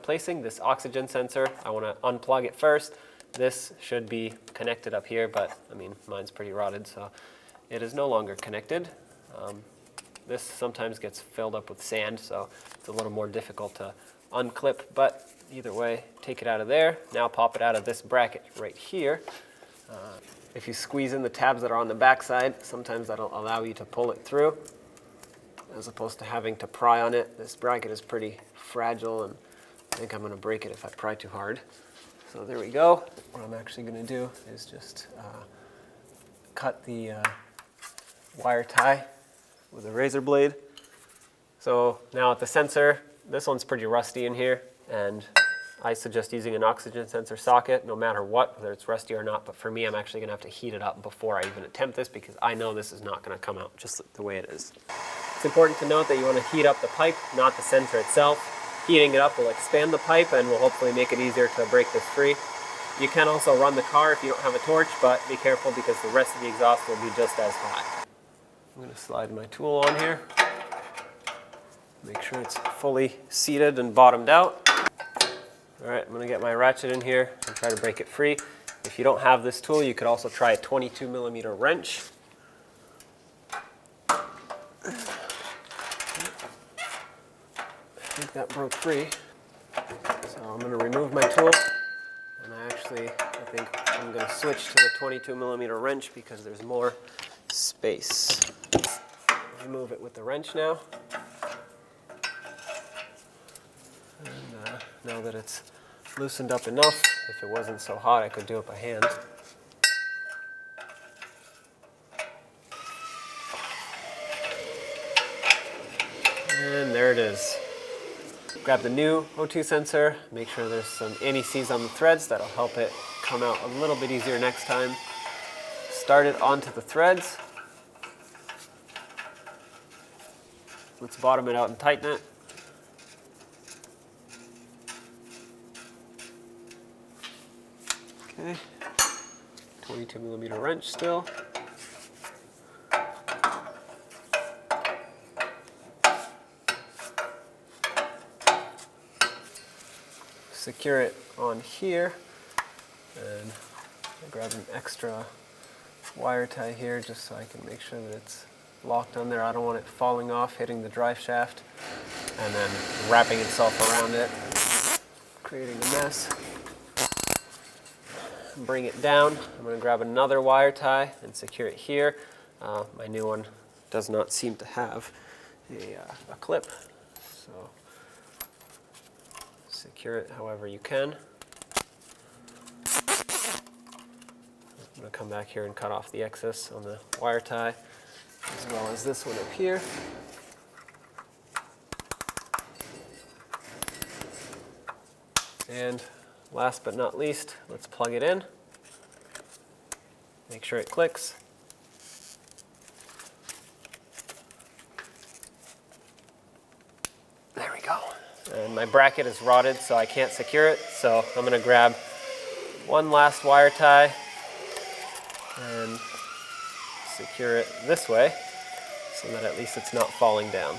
replacing, this oxygen sensor. I want to unplug it first. This should be connected up here, but I mean, mine's pretty rotted, so it is no longer connected. This sometimes gets filled up with sand, so it's a little more difficult to unclip, but either way, take it out of there. Now pop it out of this bracket right here. If you squeeze in the tabs that are on the back side, sometimes that'll allow you to pull it through, as opposed to having to pry on it. This bracket is pretty fragile, and I think I'm going to break it if I pry too hard. So there we go. What I'm actually going to do is just cut the wire tie with a razor blade. So now at the sensor, this one's pretty rusty in here, and I suggest using an oxygen sensor socket no matter what, whether it's rusty or not. But for me, I'm actually going to have to heat it up before I even attempt this, because I know this is not going to come out just the way it is. It's important to note that you want to heat up the pipe, not the sensor itself. Heating it up will expand the pipe and will hopefully make it easier to break this free. You can also run the car if you don't have a torch, but be careful because the rest of the exhaust will be just as hot. I'm going to slide my tool on here. Make sure it's fully seated and bottomed out. All right, I'm going to get my ratchet in here and try to break it free. If you don't have this tool, you could also try a 22mm wrench. I think that broke free. So I'm going to remove my tool, and I think I'm going to switch to the 22mm wrench because there's more space. Remove it with the wrench now. And now that it's loosened up enough, if it wasn't so hot, I could do it by hand. And there it is. Grab the new O2 sensor, make sure there's some anti-seize on the threads. That'll help it come out a little bit easier next time. Start it onto the threads. Let's bottom it out and tighten it. Okay, 22mm wrench still. Secure it on here, and I'll grab an extra wire tie here just so I can make sure that it's locked on there. I don't want it falling off, hitting the drive shaft, and then wrapping itself around it, creating a mess. Bring it down. I'm going to grab another wire tie and secure it here. My new one does not seem to have a clip, so secure it however you can. I'm going to come back here and cut off the excess on the wire tie, as well as this one up here. And last but not least, let's plug it in. Make sure it clicks. There we go. And my bracket is rotted, so I can't secure it. So I'm going to grab one last wire tie and secure it this way so that at least it's not falling down.